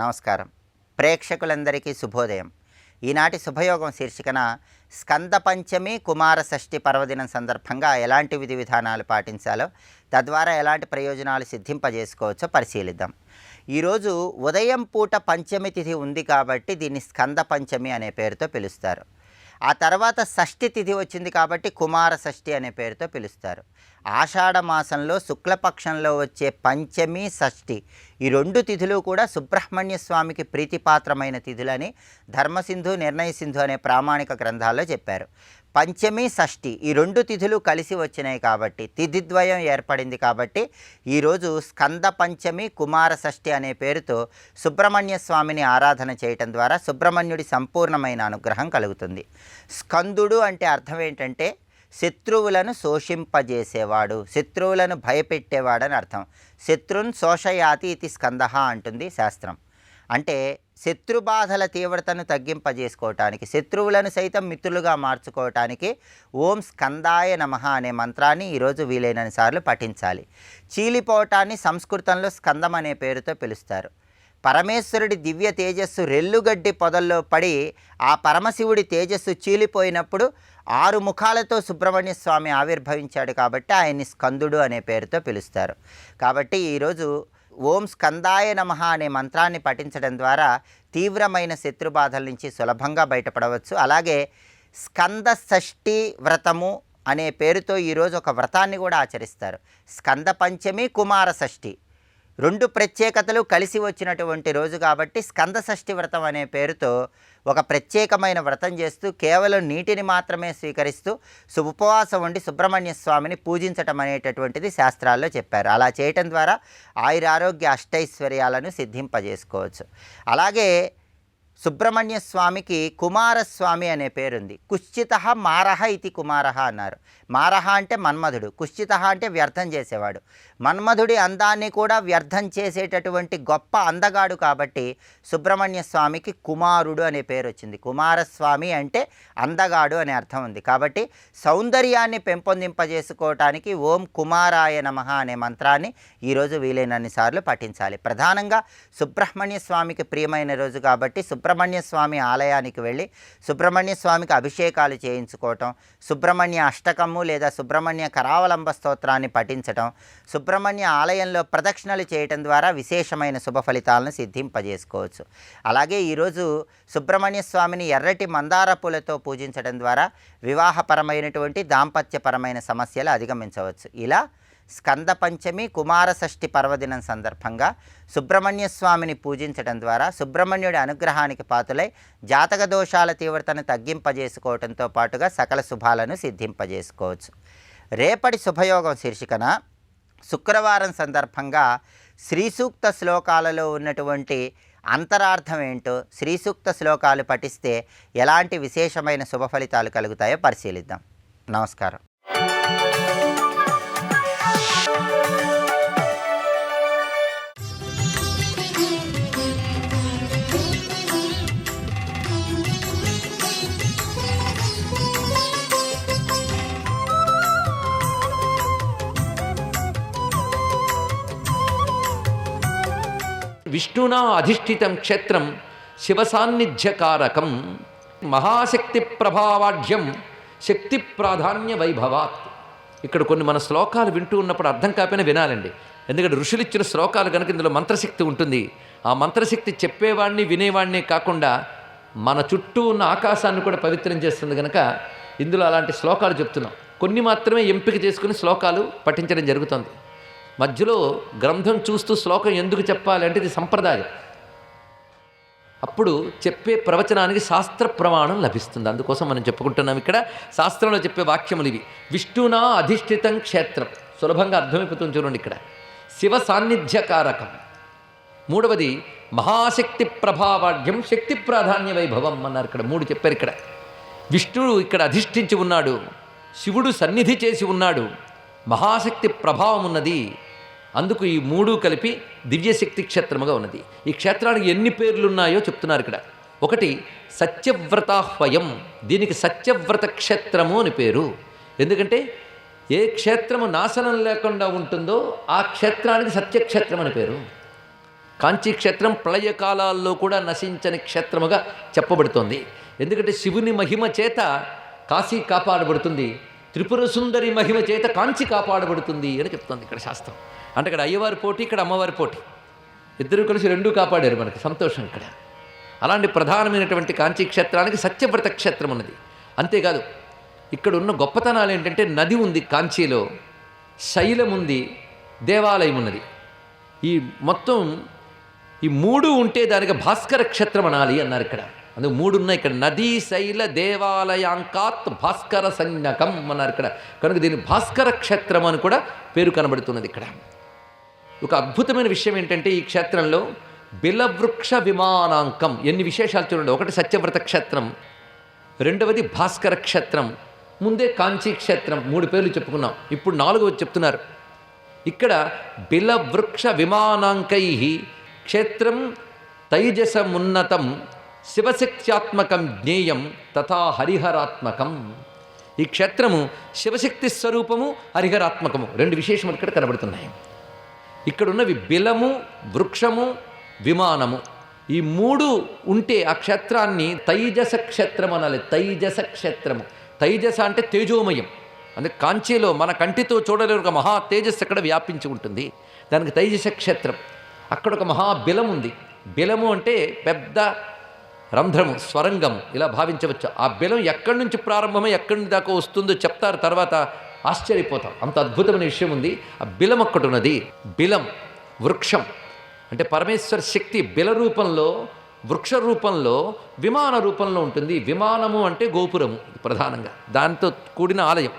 నమస్కారం. ప్రేక్షకులందరికీ శుభోదయం. ఈనాటి శుభయోగం శీర్షికన స్కంద పంచమి కుమార షష్ఠి పర్వదినం సందర్భంగా ఎలాంటి విధి విధానాలు పాటించాలో, తద్వారా ఎలాంటి ప్రయోజనాలు సిద్ధింపజేసుకోవచ్చో పరిశీలిద్దాం. ఈరోజు ఉదయం పూట పంచమి తిథి ఉంది కాబట్టి దీన్ని స్కంద పంచమి అనే పేరుతో పిలుస్తారు. ఆ తర్వాత షష్ఠి తిథి వచ్చింది కాబట్టి కుమార షష్ఠి అనే పేరుతో పిలుస్తారు. ఆషాఢ మాసంలో శుక్లపక్షంలో వచ్చే పంచమి షష్ఠి ఈ రెండు తిథులు కూడా సుబ్రహ్మణ్య స్వామికి ప్రీతిపాత్రమైన తిథులని ధర్మసింధు నిర్ణయసింధు అనే ప్రామాణిక గ్రంథాల్లో చెప్పారు. పంచమి షష్ఠి ఈ రెండు తిథులు కలిసి వచ్చినాయి కాబట్టి తిథిద్వయం ఏర్పడింది కాబట్టి ఈరోజు స్కంద పంచమి కుమార షష్ఠి అనే పేరుతో సుబ్రహ్మణ్య స్వామిని ఆరాధన చేయటం ద్వారా సుబ్రహ్మణ్యుడి సంపూర్ణమైన అనుగ్రహం కలుగుతుంది. స్కందుడు అంటే అర్థం ఏంటంటే శత్రువులను శోషింపజేసేవాడు, శత్రువులను భయపెట్టేవాడని అర్థం. శత్రున్ శోషయాతి ఇది స్కందః అంటుంది శాస్త్రం. అంటే శత్రుబాధల తీవ్రతను తగ్గింపజేసుకోవటానికి, శత్రువులను సైతం మిత్రులుగా మార్చుకోవటానికి ఓం స్కందాయ నమః అనే మంత్రాన్ని ఈరోజు వీలైనన్ని సార్లు పఠించాలి. చీలిపోవటాన్ని సంస్కృతంలో స్కందం అనే పేరుతో పిలుస్తారు. పరమేశ్వరుడి దివ్య తేజస్సు రెల్లుగడ్డి పొదల్లో పడి ఆ పరమశివుడి తేజస్సు చీలిపోయినప్పుడు 6 ముఖాలతో సుబ్రహ్మణ్య స్వామి ఆవిర్భవించాడు కాబట్టి ఆయన్ని స్కందుడు అనే పేరుతో పిలుస్తారు. కాబట్టి ఈరోజు ఓం స్కందాయ నమః అనే మంత్రాన్ని పఠించడం ద్వారా తీవ్రమైన శత్రుబాధల నుంచి సులభంగా బయటపడవచ్చు. అలాగే స్కంద షష్ఠి వ్రతము అనే పేరుతో ఈరోజు ఒక వ్రతాన్ని కూడా ఆచరిస్తారు. స్కంద పంచమి కుమార షష్ఠి రెండు ప్రత్యేకతలు కలిసి వచ్చినటువంటి రోజు కాబట్టి స్కంద షష్ఠి వ్రతం అనే పేరుతో ఒక ప్రత్యేకమైన వ్రతం చేస్తూ కేవలం నీటిని మాత్రమే స్వీకరిస్తూ ఉపవాసం ఉండి సుబ్రహ్మణ్య స్వామిని పూజించటం అనేటటువంటిది శాస్త్రాల్లో చెప్పారు. అలా చేయటం ద్వారా ఆయురారోగ్య అష్టైశ్వర్యాలను సిద్ధింపజేసుకోవచ్చు. అలాగే సుబ్రహ్మణ్య స్వామికి కుమారస్వామి అనే పేరుంది. కుశ్చితః మారహ ఇది కుమారహ అన్నారు. మారహ అంటే మన్మధుడు, కుశ్చితః అంటే వ్యర్థం చేసేవాడు. మన్మధుడి అందాన్ని కూడా వ్యర్థం చేసేటటువంటి గొప్ప అందగాడు కాబట్టి సుబ్రహ్మణ్య స్వామికి కుమారుడు అనే పేరు వచ్చింది. కుమారస్వామి అంటే అందగాడు అనే అర్థం ఉంది. కాబట్టి సౌందర్యాన్ని పెంపొందింపజేసుకోవటానికి ఓం కుమారాయ నమః అనే మంత్రాన్ని ఈరోజు వీలైనన్ని సార్లు పఠించాలి. ప్రధానంగా సుబ్రహ్మణ్య స్వామికి ప్రియమైన రోజు కాబట్టి సుబ్రహ్మణ్య స్వామి ఆలయానికి వెళ్ళి సుబ్రహ్మణ్య స్వామికి అభిషేకాలు చేయించుకోవటం, సుబ్రహ్మణ్య అష్టకము లేదా సుబ్రహ్మణ్య కరావలంబ స్తోత్రాన్ని పఠించటం, సుబ్రహ్మణ్య ఆలయంలో ప్రదక్షిణలు చేయటం ద్వారా విశేషమైన శుభ ఫలితాలను సిద్ధింపజేసుకోవచ్చు. అలాగే ఈరోజు సుబ్రహ్మణ్య స్వామిని ఎర్రటి మందార పూలతో పూజించడం ద్వారా వివాహపరమైనటువంటి దాంపత్యపరమైన సమస్యలు అధిగమించవచ్చు. ఇలా స్కంద పంచమి కుమార షష్ఠి పర్వదినం సందర్భంగా సుబ్రహ్మణ్య స్వామిని పూజించడం ద్వారా సుబ్రహ్మణ్యుడి అనుగ్రహానికి పాతులై జాతక దోషాల తీవ్రతను తగ్గింపజేసుకోవడంతో పాటుగా సకల శుభాలను సిద్ధింపజేసుకోవచ్చు. రేపటి శుభయోగం శీర్షికన శుక్రవారం సందర్భంగా శ్రీసూక్త శ్లోకాలలో ఉన్నటువంటి అంతరార్థం ఏంటో, శ్రీసూక్త శ్లోకాలు పఠిస్తే ఎలాంటి విశేషమైన శుభ ఫలితాలు కలుగుతాయో పరిశీలిద్దాం. నమస్కారం. విష్ణునా అధిష్ఠితం క్షేత్రం శివసాన్నిధ్యకారకం మహాశక్తి ప్రభావాఢ్యం శక్తి ప్రాధాన్య వైభవాత్. ఇక్కడ కొన్ని మన శ్లోకాలు వింటూ ఉన్నప్పుడు అర్థం కాకపోయినా వినాలండి. ఎందుకంటే ఋషులు ఇచ్చిన శ్లోకాలు కనుక ఇందులో మంత్రశక్తి ఉంటుంది. ఆ మంత్రశక్తి చెప్పేవాడిని వినేవాడిని కాకుండా మన చుట్టూ ఉన్న ఆకాశాన్ని కూడా పవిత్రం చేస్తుంది కనుక ఇందులో అలాంటి శ్లోకాలు చెప్తున్నాం. కొన్ని మాత్రమే ఎంపిక చేసుకుని శ్లోకాలు పఠించడం జరుగుతుంది. మధ్యలో గ్రంథం చూస్తూ శ్లోకం ఎందుకు చెప్పాలి అంటే ఇది సంప్రదాయం. అప్పుడు చెప్పే ప్రవచనానికి శాస్త్ర ప్రమాణం లభిస్తుంది. అందుకోసం మనం చెప్పుకుంటున్నాం. ఇక్కడ శాస్త్రంలో చెప్పే వాక్యములు ఇవి. విష్ణునా అధిష్ఠితం క్షేత్రం, సులభంగా అర్థమైపోతుంది చూడండి. ఇక్కడ శివ సాన్నిధ్యకారకం. మూడవది మహాశక్తి ప్రభావాఢ్యం శక్తి ప్రాధాన్య వైభవం అన్నారు. ఇక్కడ 3 చెప్పారు. ఇక్కడ విష్ణుడు ఇక్కడ అధిష్ఠించి ఉన్నాడు, శివుడు సన్నిధి చేసి ఉన్నాడు, మహాశక్తి ప్రభావం ఉన్నది. అందుకు ఈ 3 కలిపి దివ్యశక్తి క్షేత్రముగా ఉన్నది. ఈ క్షేత్రానికి ఎన్ని పేర్లున్నాయో చెప్తున్నారు ఇక్కడ. ఒకటి సత్యవ్రతాహ్వయం, దీనికి సత్యవ్రత క్షేత్రము అని పేరు. ఎందుకంటే ఏ క్షేత్రము నాశనం లేకుండా ఉంటుందో ఆ క్షేత్రానికి సత్యక్షేత్రం అని పేరు. కాంచీ క్షేత్రం ప్రళయ కాలాల్లో కూడా నశించని క్షేత్రముగా చెప్పబడుతోంది. ఎందుకంటే శివుని మహిమ చేత కాశీ కాపాడబడుతుంది, త్రిపుర సుందరి మహిమ చేత కాంచి కాపాడబడుతుంది అని చెప్తోంది ఇక్కడ శాస్త్రం. అంటే ఇక్కడ అయ్యవారి పోటీ, ఇక్కడ అమ్మవారి పోటీ, ఇద్దరు కలిసి రెండూ కాపాడారు. మనకి సంతోషం ఇక్కడ. అలాంటి ప్రధానమైనటువంటి కాంచీ క్షేత్రానికి సత్యవ్రత క్షేత్రం ఉన్నది. అంతేకాదు ఇక్కడ ఉన్న గొప్పతనాలు ఏంటంటే నది ఉంది కాంచీలో, శైలం ఉంది, దేవాలయం ఉన్నది. ఈ మొత్తం ఈ మూడు ఉంటే దానికి భాస్కర క్షేత్రం అనాలి అన్నారు ఇక్కడ. అందుకు మూడు ఉన్నాయి ఇక్కడ. నదీ శైల దేవాలయాంకాత్ భాస్కర సంజ్ఞకం అన్నారు ఇక్కడ. కనుక దీని భాస్కర క్షేత్రం అని కూడా పేరు కనబడుతున్నది ఇక్కడ. ఒక అద్భుతమైన విషయం ఏంటంటే ఈ క్షేత్రంలో బిలవృక్ష విమానాంకం, ఎన్ని విశేషాలు చూడండి. ఒకటి సత్యవ్రత క్షేత్రం, రెండవది భాస్కర క్షేత్రం, ముందే కాంచీ క్షేత్రం. మూడు పేర్లు చెప్పుకున్నాం. ఇప్పుడు నాలుగవది చెప్తున్నారు. ఇక్కడ బిలవృక్ష విమానాంకై క్షేత్రం తైజసమున్నతం శివశక్త్యాత్మకం జ్ఞేయం తథా హరిహరాత్మకం. ఈ క్షేత్రము శివశక్తి స్వరూపము, హరిహరాత్మకము, రెండు విశేషములు ఇక్కడ కనబడుతున్నాయి. ఇక్కడున్నవి బిలము, వృక్షము, విమానము. ఈ మూడు ఉంటే ఆ క్షేత్రాన్ని తైజస క్షేత్రం అనాలి. తైజస క్షేత్రము. తైజస అంటే తేజోమయం. అంటే కాంచీలో మన కంటితో చూడలేని ఒక మహా తేజస్సు అక్కడ వ్యాపించి ఉంటుంది. దానికి తైజస క్షేత్రం. అక్కడ ఒక మహా బిలం ఉంది. బిలము అంటే పెద్ద రంధ్రము, స్వరంగము ఇలా భావించవచ్చు. ఆ బిలం ఎక్కడి నుంచి ప్రారంభమై ఎక్కడి నుంచి దాకా వస్తుందో చెప్తారు, తర్వాత ఆశ్చర్యపోతాం. అంత అద్భుతమైన విషయం ఉంది. ఆ బిలం ఒక్కటి ఉన్నది. బిలం వృక్షం అంటే పరమేశ్వర శక్తి బిల రూపంలో, వృక్ష రూపంలో, విమాన రూపంలో ఉంటుంది. విమానము అంటే గోపురము ప్రధానంగా, దాంతో కూడిన ఆలయం.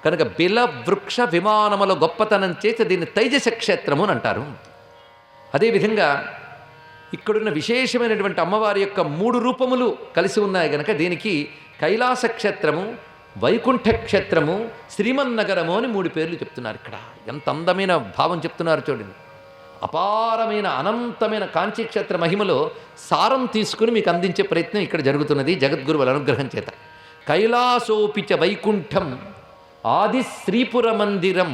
కనుక బిల వృక్ష విమానముల గొప్పతనం చేత దీన్ని తైజస క్షేత్రము అని అంటారు. అదేవిధంగా ఇక్కడున్న విశేషమైనటువంటి అమ్మవారి యొక్క మూడు రూపములు కలిసి ఉన్నాయి కనుక దీనికి కైలాస క్షేత్రము, వైకుంఠ క్షేత్రము, శ్రీమన్నగరము అని మూడు పేర్లు చెప్తున్నారు ఇక్కడ. ఎంత అందమైన భావం చెప్తున్నారు చూడండి. అపారమైన అనంతమైన కాంచీ క్షేత్ర మహిమలో సారం తీసుకుని మీకు అందించే ప్రయత్నం ఇక్కడ జరుగుతున్నది జగద్గురువుల అనుగ్రహం చేత. కైలాసోపిచ వైకుంఠం ఆది శ్రీపుర మందిరం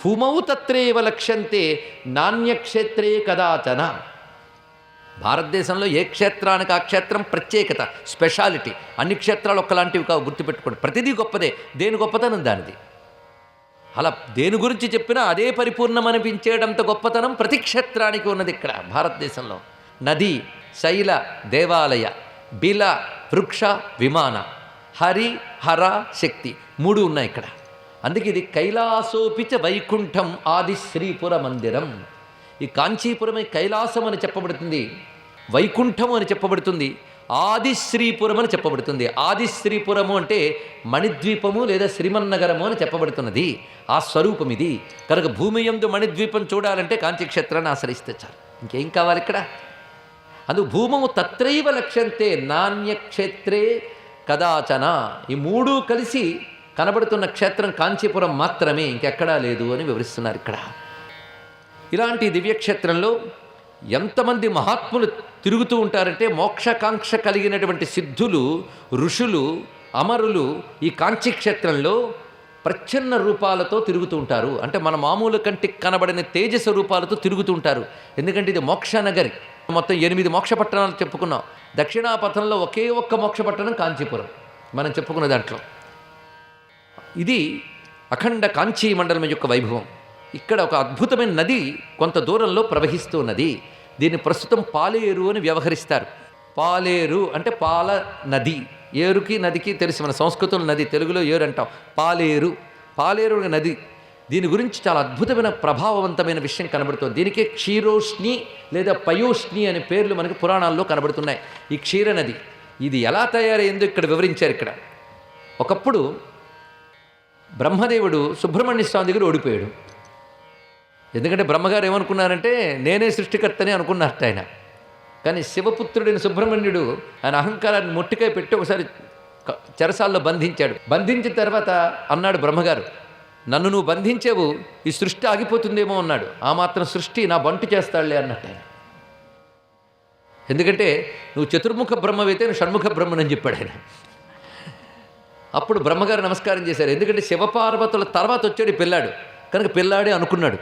భూమౌ తత్రేవ లక్ష్యంతే నాణ్యక్షేత్రే కదాచన. భారతదేశంలో ఏ క్షేత్రానికి ఆ క్షేత్రం ప్రత్యేకత, స్పెషాలిటీ. అన్ని క్షేత్రాలు ఒక్కలాంటివి కావు, గుర్తుపెట్టుకోండి. ప్రతిదీ గొప్పదే, దేని గొప్పతనం దానిది. అలా దేని గురించి చెప్పినా అదే పరిపూర్ణం అనిపించేటంత గొప్పతనం ప్రతి క్షేత్రానికి ఉన్నది ఇక్కడ భారతదేశంలో. నది, శైల, దేవాలయ, బిల, వృక్ష, విమాన, హరి, హర, శక్తి మూడు ఉన్నాయి ఇక్కడ. అందుకే ఇది కైలాసోపిచ వైకుంఠం ఆది శ్రీపుర మందిరం. ఈ కాంచీపురమే కైలాసం అని చెప్పబడుతుంది, వైకుంఠము అని చెప్పబడుతుంది, ఆది శ్రీపురం అని చెప్పబడుతుంది. ఆది శ్రీపురము అంటే మణిద్వీపము లేదా శ్రీమన్నగరము అని చెప్పబడుతున్నది. ఆ స్వరూపం ఇది. కనుక భూమి యందు మణిద్వీపం చూడాలంటే కాంచీక్షేత్రాన్ని ఆశ్రయిస్తే చాలు, ఇంకేం కావాలి ఇక్కడ. అందుకు భూమము తత్రైవ లక్ష్యంతే నాణ్యక్షేత్రే కదాచన. ఈ మూడు కలిసి కనబడుతున్న క్షేత్రం కాంచీపురం మాత్రమే, ఇంకెక్కడా లేదు అని వివరిస్తున్నారు ఇక్కడ. ఇలాంటి దివ్యక్షేత్రంలో ఎంతమంది మహాత్ములు తిరుగుతూ ఉంటారంటే మోక్షకాంక్ష కలిగినటువంటి సిద్ధులు, ఋషులు, అమరులు ఈ కాంచీ క్షేత్రంలో ప్రచ్ఛన్న రూపాలతో తిరుగుతూ ఉంటారు. అంటే మన మామూలు కంటికి కనబడిన తేజస్సు రూపాలతో తిరుగుతూ ఉంటారు. ఎందుకంటే ఇది మోక్షనగరి. మొత్తం 8 మోక్షపట్టణాలు చెప్పుకున్నాం. దక్షిణాపథంలో ఒకే ఒక్క మోక్షపట్టణం కాంచీపురం మనం చెప్పుకున్న దాంట్లో. ఇది అఖండ కాంచీ మండలం యొక్క వైభవం. ఇక్కడ ఒక అద్భుతమైన నది కొంత దూరంలో ప్రవహిస్తూ ఉన్నది. దీన్ని ప్రస్తుతం పాలేరు అని వ్యవహరిస్తారు. పాలేరు అంటే పాల నది. ఏరుకి నదికి తెలుసు, మన సంస్కృతంలో నది, తెలుగులో ఏరు అంటాం. పాలేరు, పాలేరు నది. దీని గురించి చాలా అద్భుతమైన ప్రభావవంతమైన విషయం కనబడుతుంది. దీనికే క్షీరోష్ణి లేదా పయోష్ణి అనే పేర్లు మనకి పురాణాల్లో కనబడుతున్నాయి. ఈ క్షీర నది ఇది ఎలా తయారైందో ఇక్కడ వివరించారు. ఇక్కడ ఒకప్పుడు బ్రహ్మదేవుడు సుబ్రహ్మణ్య స్వామి దగ్గర ఓడిపోయాడు. ఎందుకంటే బ్రహ్మగారు ఏమనుకున్నారంటే నేనే సృష్టికర్తని అనుకున్నట్టు ఆయన. కానీ శివపుత్రుడైన సుబ్రహ్మణ్యుడు ఆయన అహంకారాన్ని మొట్టికాయ పెట్టి ఒకసారి చెరసాల్లో బంధించాడు. బంధించిన తర్వాత అన్నాడు బ్రహ్మగారు, నన్ను నువ్వు బంధించేవు, ఈ సృష్టి ఆగిపోతుందేమో అన్నాడు. ఆ మాత్రం సృష్టి నా బంటు చేస్తాడులే అన్నట్టు ఆయన. ఎందుకంటే నువ్వు చతుర్ముఖ బ్రహ్మవైతే నువ్వు షణ్ముఖ బ్రహ్మనని చెప్పాడు ఆయన. అప్పుడు బ్రహ్మగారు నమస్కారం చేశారు. ఎందుకంటే శివపార్వతుల తర్వాత వచ్చాడు పిల్లాడు కనుక పిల్లాడే అనుకున్నాడు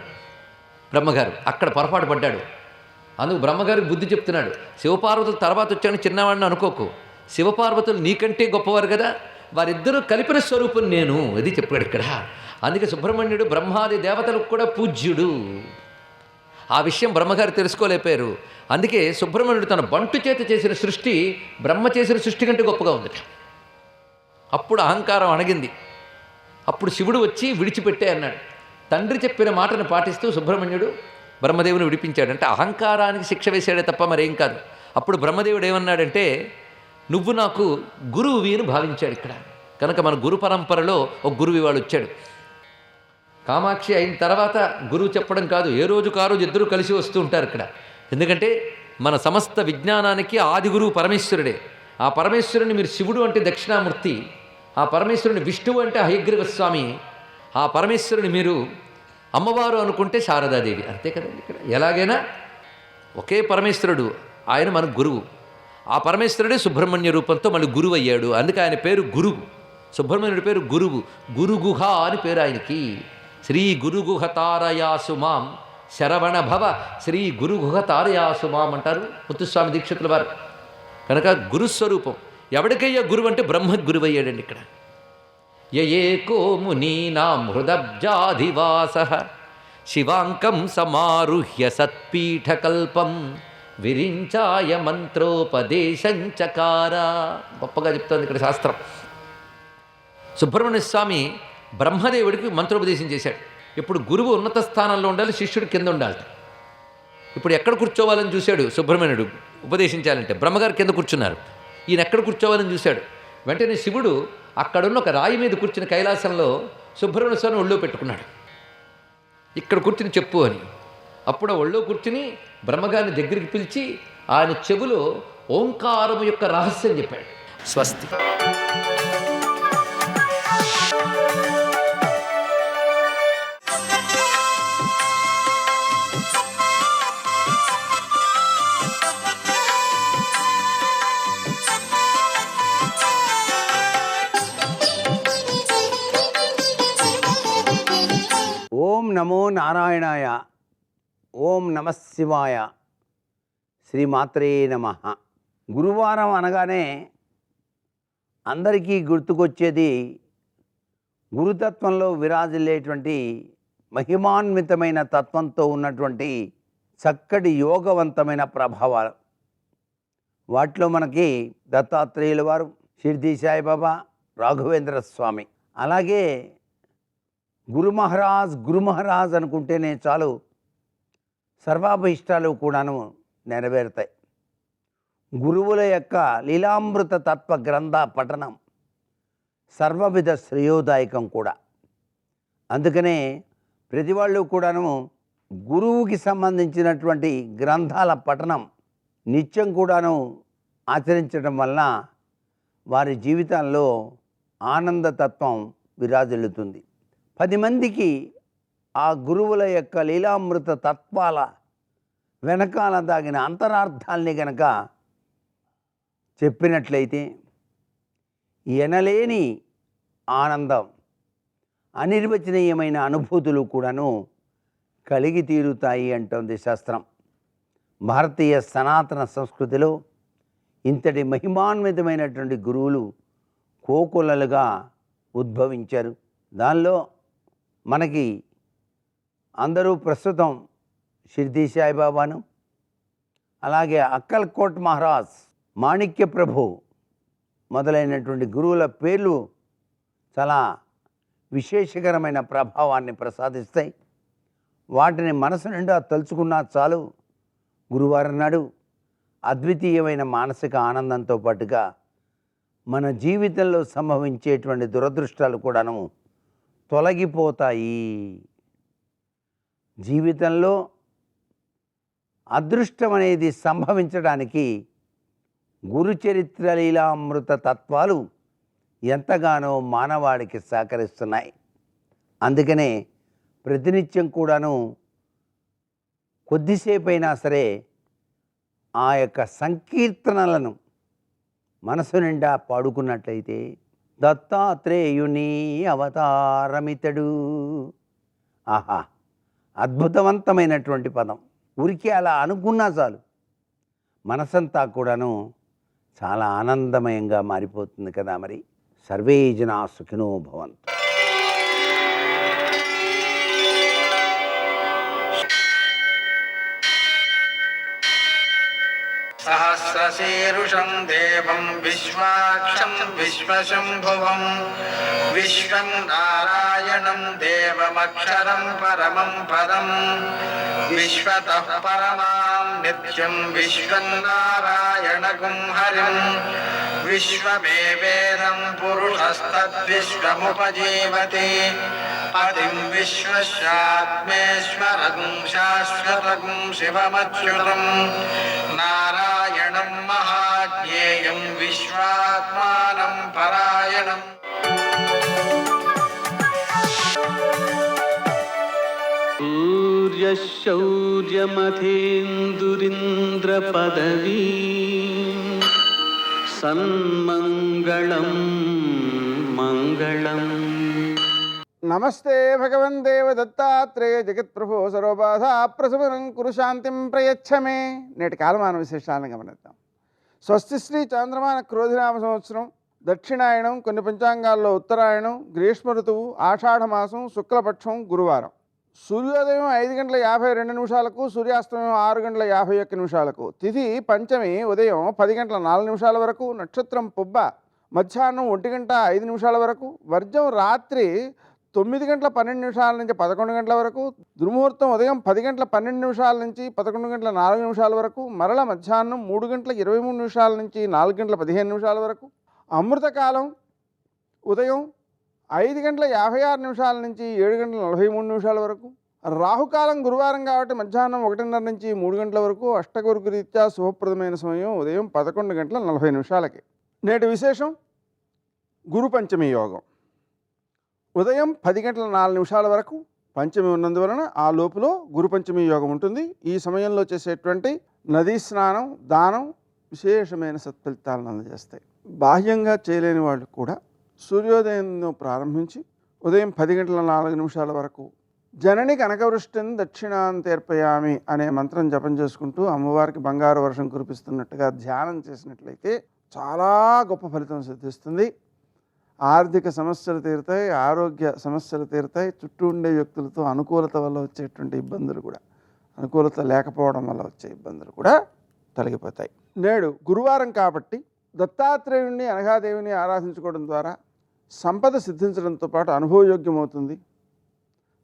బ్రహ్మగారు. అక్కడ పొరపాటు పడ్డాడు. అందుకు బ్రహ్మగారికి బుద్ధి చెప్తున్నాడు. శివపార్వతులు తర్వాత వచ్చాను చిన్నవాడిని అనుకోకు, శివపార్వతులు నీకంటే గొప్పవారు కదా, వారిద్దరూ కలిపిన స్వరూపం నేను, అది చెప్పాడు ఇక్కడ. అందుకే సుబ్రహ్మణ్యుడు బ్రహ్మాది దేవతలకు కూడా పూజ్యుడు. ఆ విషయం బ్రహ్మగారు తెలుసుకోలేపారు. అందుకే సుబ్రహ్మణ్యుడు తన బంటు చేత చేసిన సృష్టి బ్రహ్మ చేసిన సృష్టి కంటే గొప్పగా ఉందట. అప్పుడు అహంకారం అణగింది. అప్పుడు శివుడు వచ్చి విడిచిపెట్టే అన్నాడు. తండ్రి చెప్పిన మాటను పాటిస్తూ సుబ్రహ్మణ్యుడు బ్రహ్మదేవుని విడిపించాడు. అంటే అహంకారానికి శిక్ష వేశాడే తప్ప మరేం కాదు. అప్పుడు బ్రహ్మదేవుడు ఏమన్నాడంటే, నువ్వు నాకు గురువువి అని భావించాడు ఇక్కడ. కనుక మన గురు పరంపరలో ఒక గురువు ఇవాళ వచ్చాడు. కామాక్షి అయిన తర్వాత గురువు చెప్పడం కాదు, ఏ రోజుకు ఆ రోజు ఇద్దరు కలిసి వస్తూ ఉంటారు ఇక్కడ. ఎందుకంటే మన సమస్త విజ్ఞానానికి ఆది గురువు పరమేశ్వరుడే. ఆ పరమేశ్వరుని మీరు శివుడు అంటే దక్షిణామూర్తి, ఆ పరమేశ్వరుని విష్ణువు అంటే హయగ్రీవ స్వామి, ఆ పరమేశ్వరుని మీరు అమ్మవారు అనుకుంటే శారదాదేవి. అంతే కదండి. ఇక్కడ ఎలాగైనా ఒకే పరమేశ్వరుడు, ఆయన మన గురువు. ఆ పరమేశ్వరుడే సుబ్రహ్మణ్య రూపంతో మళ్ళీ గురువు అయ్యాడు. అందుకే ఆయన పేరు గురువు. సుబ్రహ్మణ్యుడి పేరు గురువు. గురుగుహ అని పేరు ఆయనకి. శ్రీ గురుగుహ తారయాసు మాం శరవణ భవ శ్రీ గురుగుహ తారయాసు మాం అంటారు ముత్తుస్వామి దీక్షితుల వారు. కనుక గురుస్వరూపం. ఎవడికయ్యా గురువు అంటే బ్రహ్మ గురువు అయ్యాడండి ఇక్కడ. యయేకో మునీనాం హృదబ్జాధివాస శివాంకం సమారుహ్య సత్పీఠకల్పం విరించాయ మంత్రోపదేశం చకార. గొప్పగా చెప్తోంది ఇక్కడ శాస్త్రం. సుబ్రహ్మణ్య స్వామి బ్రహ్మదేవుడికి మంత్రోపదేశం చేశాడు. ఇప్పుడు గురువు ఉన్నత స్థానంలో ఉండాలి, శిష్యుడు కింద ఉండాలి. ఇప్పుడు ఎక్కడ కూర్చోవాలని చూశాడు సుబ్రహ్మణ్యుడు ఉపదేశించాలంటే. బ్రహ్మగారు కింద కూర్చున్నారు, ఈయన ఎక్కడ కూర్చోవాలని చూశాడు. వెంటనే శివుడు అక్కడున్న ఒక రాయి మీద కూర్చుని కైలాసంలో సుబ్రహ్మణ్య స్వామిని ఒళ్ళో పెట్టుకున్నాడు. ఇక్కడ కూర్చుని చెప్పు అని. అప్పుడు ఆ ఒళ్ళో కూర్చుని బ్రహ్మగారిని దగ్గరికి పిలిచి ఆయన చెవులో ఓంకారం యొక్క రహస్యం చెప్పాడు. స్వస్తి. ఓం నమో నారాయణాయ. ఓం నమః శివాయ. శ్రీమాత్రే నమః. గురువారం అనగానే అందరికీ గుర్తుకొచ్చేది గురుతత్వంలో విరాజిల్లేటువంటి మహిమాన్వితమైన తత్వంతో ఉన్నటువంటి చక్కటి యోగవంతమైన ప్రభావాలు. వాటిలో మనకి దత్తాత్రేయుల వారు, షిర్డీ సాయిబాబా, రాఘవేంద్ర స్వామి, అలాగే గురు మహారాజ్ అనుకుంటేనే చాలు సర్వాభీష్టాలు కూడాను నెరవేరుతాయి. గురువుల యొక్క లీలామృత తత్వ గ్రంథ పఠనం సర్వవిధ శ్రేయోదాయకం కూడా. అందుకనే ప్రతి వాళ్ళు కూడాను గురువుకి సంబంధించినటువంటి గ్రంథాల పఠనం నిత్యం కూడాను ఆచరించడం వలన వారి జీవితాల్లో ఆనందతత్వం విరాజిల్లుతుంది. 10 మందికి ఆ గురువుల యొక్క లీలామృత తత్వాల వెనకాల దాగిన అంతరార్థాల్ని గనక చెప్పినట్లయితే ఎనలేని ఆనందం, అనిర్వచనీయమైన అనుభూతులు కూడాను కలిగి తీరుతాయి అంటోంది శాస్త్రం. భారతీయ సనాతన సంస్కృతిలో ఇంతటి మహిమాన్వితమైనటువంటి గురువులు కోకొల్లలుగా ఉద్భవించారు. దానిలో మనకి అందరూ ప్రస్తుతం షిర్డీ సాయిబాబాను, అలాగే అక్కల్కోట్ మహారాజ్, మాణిక్య ప్రభు మొదలైనటువంటి గురువుల పేర్లు చాలా విశేషకరమైన ప్రభావాన్ని ప్రసాదిస్తాయి. వాటిని మనసు నిండా తలుచుకున్నా చాలు గురువారం నాడు అద్వితీయమైన మానసిక ఆనందంతో పాటుగా మన జీవితంలో సంభవించేటువంటి దురదృష్టాలు కూడాను తొలగిపోతాయి. జీవితంలో అదృష్టం అనేది సంభవించడానికి గురుచరిత్ర లీలామృత తత్వాలు ఎంతగానో మానవాడికి సహకరిస్తున్నాయి. అందుకనే ప్రతినిత్యం కూడాను కొద్దిసేపైనా సరే ఆ యొక్క సంకీర్తనలను మనసు నిండా పాడుకున్నట్లయితే దత్తాత్రేయుని అవతారమితడు. ఆహా, అద్భుతవంతమైనటువంటి పదం. ఊరికే అలా అనుకున్నా చాలు మనసంతా కూడాను చాలా ఆనందమయంగా మారిపోతుంది కదా. మరి సర్వే జనా సుఖినో భవంతు. సహస్రశీరుషం దేవం విశ్వాక్షం విశ్వశంభువం విశ్వం నారాయణం దేవమక్షరం పరమం పదం విశ్వతః పరమాం నిత్యం విశ్వం నారాయణగుం హరిం విశ్వమేవేదం పురుషస్తద్విశ్వముపజీవతి పతిం విశ్వస్యాత్మేశ్వరం శాశ్వతం శివమచ్యుతం నారాయణం మహాజ్ఞేయం విశ్వాత్మానం పరాయణం. సూర్యశౌర్యమథేందురింద్రపదవీ సన్మంగళం మంగళం. నమస్తే భగవన్ దేవ దత్తాత్రేయ జగత్ప్రభో సర్వబాధ ప్రశమనం కురు శాంతిం ప్రయచ్చమే. నేటి కాలమాన విశేషాలను గమనిద్దాం. స్వస్తి శ్రీ చాంద్రమాన క్రోధినామ సంవత్సరం, దక్షిణాయనం, కొన్ని పంచాంగాల్లో ఉత్తరాయణం, గ్రీష్మ ఋతువు, ఆషాఢమాసం, శుక్లపక్షం, గురువారం. సూర్యోదయం 5:52, సూర్యాస్తమయం 6:51. తిథి పంచమి ఉదయం 10:04 వరకు, నక్షత్రం పుబ్బ మధ్యాహ్నం 1:05 వరకు, వర్జం రాత్రి 9:12 నుంచి 11 వరకు, దుర్ముహూర్తం ఉదయం 10:12 నుంచి 11:04 వరకు, మరల మధ్యాహ్నం 3:23 నుంచి 4:15 వరకు, అమృతకాలం ఉదయం 5:56 నుంచి 7:43 వరకు, రాహుకాలం గురువారం కాబట్టి మధ్యాహ్నం 1:30 నుంచి 3 గంటల వరకు, అష్టగురుకు రీత్యా శుభప్రదమైన సమయం ఉదయం 11:40. నేటి విశేషం గురు పంచమి యోగం. ఉదయం 10:04 వరకు పంచమి ఉన్నందువలన ఆ లోపులో గురు పంచమి యోగం ఉంటుంది. ఈ సమయంలో చేసేటువంటి నదీ స్నానం, దానం విశేషమైన సత్ఫలితాలను అందజేస్తాయి. బాహ్యంగా చేయలేని వాళ్ళు కూడా సూర్యోదయంతో ప్రారంభించి ఉదయం 10:04 వరకు జనని కనకవృష్టిని దక్షిణాంతేర్పయామి అనే మంత్రం జపం చేసుకుంటూ అమ్మవారికి బంగారు వర్షం కురిపిస్తున్నట్టుగా ధ్యానం చేసినట్లయితే చాలా గొప్ప ఫలితం సిద్ధిస్తుంది. ఆర్థిక సమస్యలు తీరుతాయి, ఆరోగ్య సమస్యలు తీరుతాయి, చుట్టూ ఉండే వ్యక్తులతో అనుకూలత వల్ల వచ్చేటువంటి ఇబ్బందులు కూడా, అనుకూలత లేకపోవడం వల్ల వచ్చే ఇబ్బందులు కూడా తొలగిపోతాయి. నేడు గురువారం కాబట్టి దత్తాత్రేయుణ్ణి అనఘాదేవిని ఆరాధించుకోవడం ద్వారా సంపద సిద్ధించడంతో పాటు అనుభవయోగ్యమవుతుంది.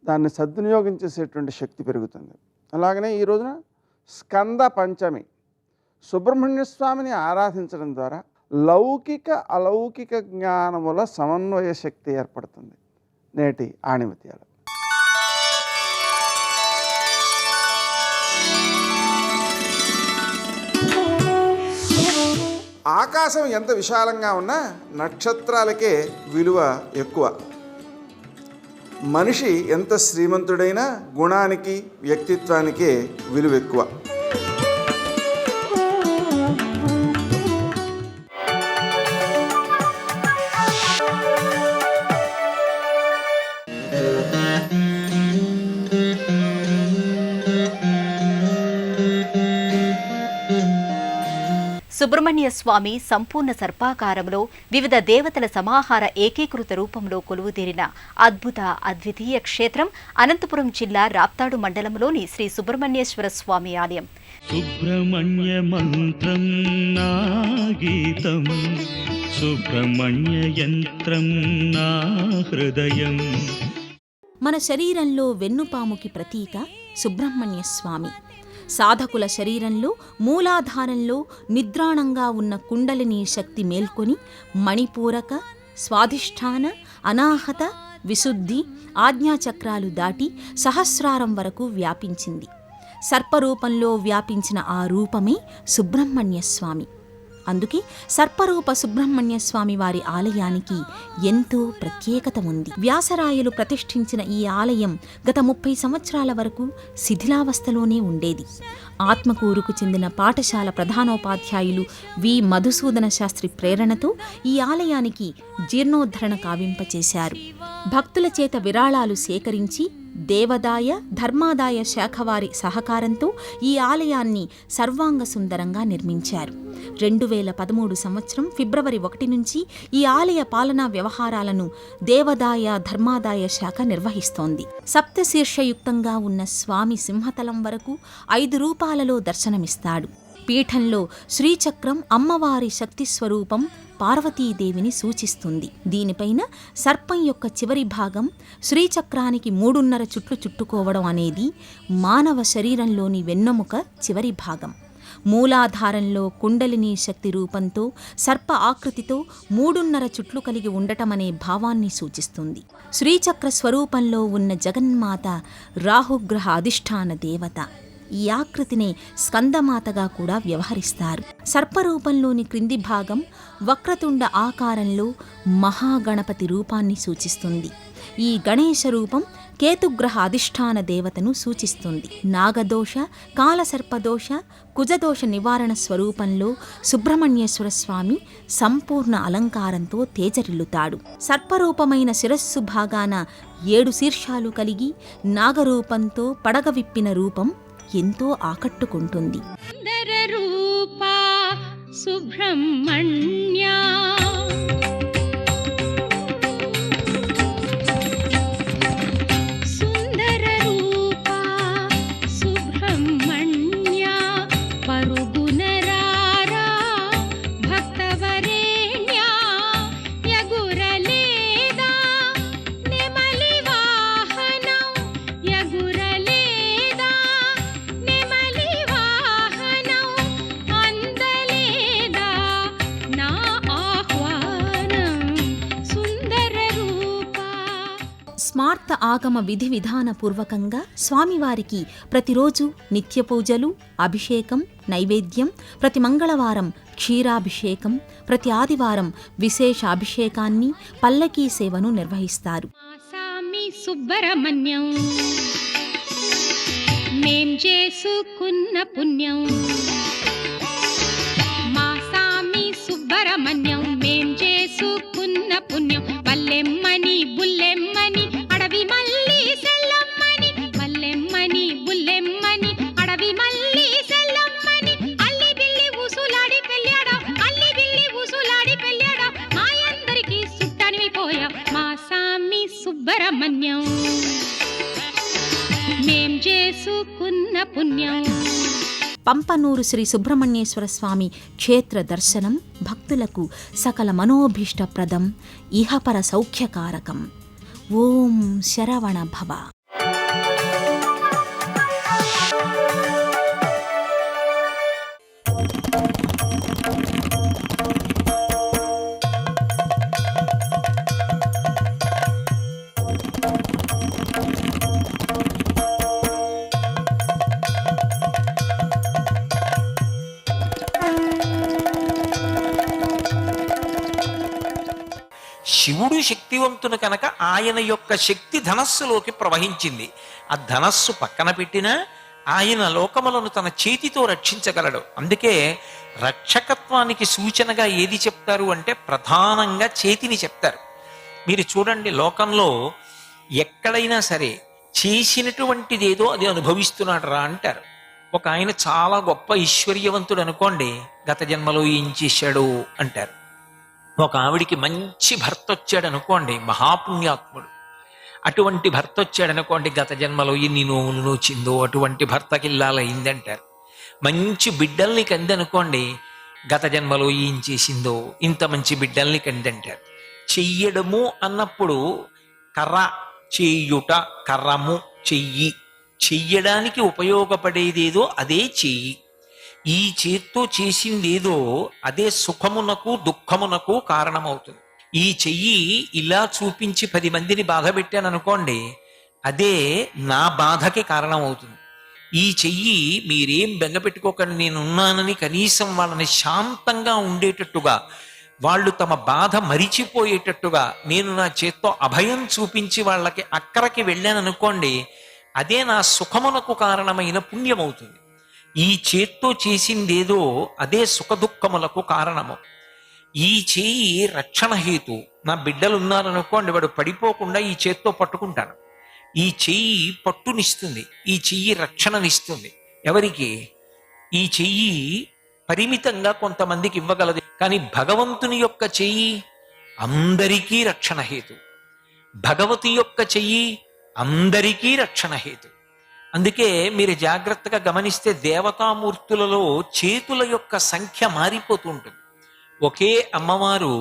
దాన్ని సద్వినియోగం చేసేటువంటి శక్తి పెరుగుతుంది. అలాగనే ఈ రోజున స్కంద పంచమి, సుబ్రహ్మణ్య స్వామిని ఆరాధించడం ద్వారా లౌకిక అలౌకిక జ్ఞానముల సమన్వయ శక్తి ఏర్పడుతుంది. నేటి ఆణిముత్యాలు. ఆకాశం ఎంత విశాలంగా ఉన్నా నక్షత్రాలకే విలువ ఎక్కువ. మనిషి ఎంత శ్రీమంతుడైనా గుణానికి, వ్యక్తిత్వానికే విలువ ఎక్కువ. సుబ్రహ్మణ్య స్వామి సంపూర్ణ సర్పాకారంలో వివిధ దేవతల సమాహార ఏకీకృత రూపంలో కొలువుతీరిన అద్భుత అద్వితీయ క్షేత్రం అనంతపురం జిల్లా రాప్తాడు మండలంలోని శ్రీ సుబ్రహ్మణ్యేశ్వర స్వామి ఆలయం. సుబ్రహ్మణ్య మంత్రం నా గీతం, సుబ్రహ్మణ్య యంత్రం నా హృదయం. మన శరీరంలో వెన్నుపాముకి ప్రతీక సుబ్రహ్మణ్య స్వామి. సాధకుల శరీరంలో మూలాధారంలో నిద్రాణంగా ఉన్న కుండలిని శక్తి మేల్కొని మణిపూరక, స్వాధిష్ఠాన, అనాహత, విశుద్ధి, ఆజ్ఞాచక్రాలు దాటి సహస్రారం వరకు వ్యాపించింది. సర్పరూపంలో వ్యాపించిన ఆ రూపమే సుబ్రహ్మణ్య స్వామి. అందుకే సర్పరూప సుబ్రహ్మణ్య స్వామి వారి ఆలయానికి ఎంతో ప్రత్యేకత ఉంది. వ్యాసరాయలు ప్రతిష్ఠించిన ఈ ఆలయం గత 30 సంవత్సరాల వరకు శిథిలావస్థలోనే ఉండేది. ఆత్మకూరుకు చెందిన పాఠశాల ప్రధానోపాధ్యాయులు వి మధుసూదన శాస్త్రి ప్రేరణతో ఈ ఆలయానికి జీర్ణోద్ధరణ కావింపచేశారు. భక్తుల చేత విరాళాలు సేకరించి దేవదాయ ధర్మాదాయ శాఖ వారి సహకారంతో ఈ ఆలయాన్ని సర్వాంగ సుందరంగా నిర్మించారు. 2013 సంవత్సరం ఫిబ్రవరి 1 నుంచి ఈ ఆలయ పాలనా వ్యవహారాలను దేవదాయ ధర్మాదాయ శాఖ నిర్వహిస్తోంది. సప్తశీర్షయుక్తంగా ఉన్న స్వామి సింహతలం వరకు 5 రూపాలలో దర్శనమిస్తాడు. పీఠంలో శ్రీచక్రం అమ్మవారి శక్తి స్వరూపం పార్వతీదేవిని సూచిస్తుంది. దీనిపైన సర్పం యొక్క చివరి భాగం శ్రీచక్రానికి 3.5 చుట్లు చుట్టుకోవడం అనేది మానవ శరీరంలోని వెన్నెముక చివరి భాగం. మూలాధారంలో కుండలిని శక్తి రూపంతో సర్ప ఆకృతితో 3.5 చుట్లు కలిగి ఉండటమనే భావాన్ని సూచిస్తుంది. శ్రీచక్ర స్వరూపంలో ఉన్న జగన్మాత రాహుగ్రహ అధిష్టాన దేవత. ఈ ఆకృతిని స్కందమాతగా కూడా వ్యవహరిస్తారు. సర్పరూపంలోని క్రింది భాగం వక్రతుండ ఆకారంలో మహాగణపతి రూపాన్ని సూచిస్తుంది. ఈ గణేశ రూపం కేతుగ్రహ అధిష్టాన దేవతను సూచిస్తుంది. నాగదోష, కాలసర్పదోష, కుజదోష నివారణ స్వరూపంలో సుబ్రహ్మణ్యేశ్వర స్వామి సంపూర్ణ అలంకారంతో తేజరిల్లుతాడు. సర్పరూపమైన శిరస్సు భాగాన 7 శీర్షాలు కలిగి నాగరూపంతో పడగ విప్పిన రూపం ఎంతో ఆకట్టుకుంటుంది. సుందర రూపా సుబ్రహ్మణ్య సుందర రూపా సుబ్రహ్మణ్య పరుగునరారా భక్తవరేణ్య యగురలేదా నెమలి వాహనం యగురలేదా నెమలి వాహనం అందలేదా నా ఆహ్వానం సుందర రూపా. స్మార్త ఆగమ విధి విధాన పూర్వకంగా స్వామివారికి ప్రతిరోజు నిత్య పూజలు, అభిషేకం, నైవేద్యం, ప్రతి మంగళవారం క్షీరాభిషేకం, ప్రతి ఆదివారం విశేష అభిషేకాన్ని, పల్లకీ సేవను నిర్వహిస్తారు. మాసామి సుబ్రహ్మణ్యం మేం చేసుకున్న పుణ్యం మాసామి సుబ్రహ్మణ్యం మేం చేసుకున్న పుణ్యం బల్లెమ్మని బుల్లెమ్మని అడవి మల్లి సెల్లమ్మని బల్లెమ్మని బుల్లెమ్మని అడవి మల్లి సెల్లమ్మని అల్లి బిల్లి ఊసులాడి పెళ్ళాడా అల్లి బిల్లి ఊసులాడి పెళ్ళాడా మాయందరికీ సుట్టనిపోయా మాసామి సుబ్రహ్మణ్యం మేం చేసుకున్న పుణ్యం. పంపనూరు శ్రీ సుబ్రహ్మణ్యేశ్వర స్వామి క్షేత్ర దర్శనం భక్తులకు సకల మనోభీష్టప్రదం, ఇహపర సౌఖ్యకారకం. ఓం శరవణ భవ. శివుడు శక్తివంతుడు కనుక ఆయన యొక్క శక్తి ధనస్సులోకి ప్రవహించింది. ఆ ధనస్సు పక్కన పెట్టినా ఆయన లోకములను తన చేతితో రక్షించగలడు. అందుకే రక్షకత్వానికి సూచనగా ఏది చెప్తారు అంటే ప్రధానంగా చేతిని చెప్తారు. మీరు చూడండి, లోకంలో ఎక్కడైనా సరే చేసినటువంటిదేదో అది అనుభవిస్తున్నాడు రా అంటారు. ఒక ఆయన చాలా గొప్ప ఐశ్వర్యవంతుడు అనుకోండి, గత జన్మలో ఏం చేశాడు అంటారు. ఒక ఆవిడికి మంచి భర్త వచ్చాడు అనుకోండి, మహాపుణ్యాత్ముడు. అటువంటి భర్త వచ్చాడు అనుకోండి, గత జన్మలో ఎన్ని నోవులు నోచిందో అటువంటి భర్తకి ఇల్లాలైందంటారు. మంచి బిడ్డల్ని కందనుకోండి, గత జన్మలో ఏం చేసిందో ఇంత మంచి బిడ్డల్ని కందంటారు. చెయ్యడము అన్నప్పుడు కర్ర, చేయుట, కర్రము, చెయ్యి, చెయ్యడానికి ఉపయోగపడేదేదో అదే చెయ్యి. ఈ చేత్తో చేసిందేదో అదే సుఖమునకు దుఃఖమునకు కారణమవుతుంది. ఈ చెయ్యి ఇలా చూపించి 10 మందిని బాధ పెట్టాననుకోండి, అదే నా బాధకి కారణమవుతుంది. ఈ చెయ్యి మీరేం బెంగపెట్టుకోకండి, నేనున్నానని కనీసం వాళ్ళని శాంతంగా ఉండేటట్టుగా, వాళ్ళు తమ బాధ మరిచిపోయేటట్టుగా నేను నా చేత్తో అభయం చూపించి వాళ్ళకి అక్కడికి వెళ్ళాననుకోండి, అదే నా సుఖమునకు కారణమైన పుణ్యమవుతుంది. ఈ చేత్తో చేసిందేదో అదే సుఖదుఖములకు కారణము. ఈ చేయి రక్షణ హేతు. నా బిడ్డలు ఉన్నారనుకోండి, వాడు పడిపోకుండా ఈ చేత్తో పట్టుకుంటాను. ఈ చెయ్యి పట్టునిస్తుంది, ఈ చెయ్యి రక్షణనిస్తుంది. ఎవరికి? ఈ చెయ్యి పరిమితంగా కొంతమందికి ఇవ్వగలదు, కానీ భగవంతుని యొక్క చెయ్యి అందరికీ రక్షణ హేతు. భగవతి యొక్క చెయ్యి అందరికీ రక్షణ హేతు. అందుకే మీరు జాగ్రత్తగా గమనిస్తే దేవతామూర్తులలో చేతుల యొక్క సంఖ్య మారిపోతూ ఉంటుంది. ఒకే అమ్మవారు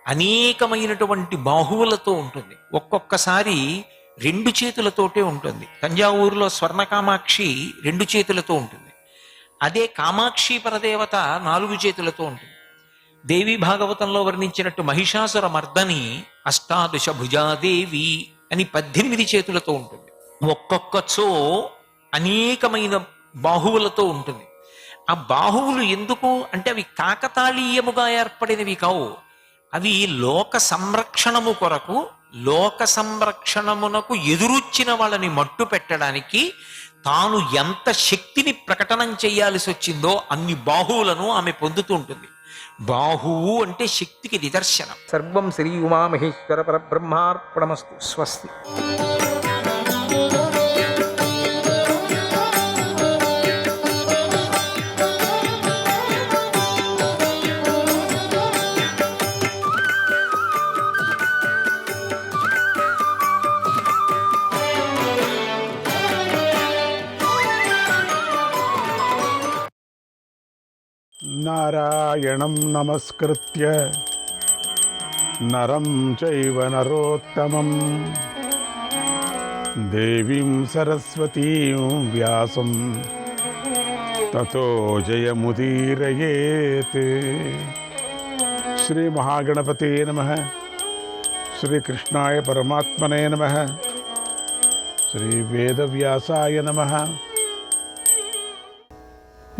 అనేకమైనటువంటి బాహువులతో ఉంటుంది. ఒక్కొక్కసారి 2 చేతులతోటే ఉంటుంది. తంజావూరులో స్వర్ణకామాక్షి 2 చేతులతో ఉంటుంది. అదే కామాక్షి పరదేవత 4 చేతులతో ఉంటుంది. దేవి భాగవతంలో వర్ణించినట్టు మహిషాసుర మర్దని అష్టాదశ భుజాదేవి అని 18 చేతులతో ఉంటుంది. ఒక్కొక్కచో అనేకమైన బాహువులతో ఉంటుంది. ఆ బాహువులు ఎందుకు అంటే అవి కాకతాళీయముగా ఏర్పడినవి కావు. అవి లోక సంరక్షణము కొరకు, లోక సంరక్షణమునకు ఎదురొచ్చిన వాళ్ళని మట్టు పెట్టడానికి తాను ఎంత శక్తిని ప్రకటనం చేయాల్సి వచ్చిందో అన్ని బాహువులను ఆమె పొందుతూ ఉంటుంది. బాహువు అంటే శక్తికి నిదర్శనం. సర్వం శ్రీ ఉమామహేశ్వర పరబ్రహ్మార్పణమస్తు. స్వస్తి. నారాయణం నమస్కృత్య నరం చైవ నరోత్తమం దేవీం సరస్వతీం వ్యాసం తతో జయముదీరయేత్. శ్రీ మహాగణపతే నమః. శ్రీకృష్ణాయ పరమాత్మనే నమః. శ్రీ వేదవ్యాసాయ నమః.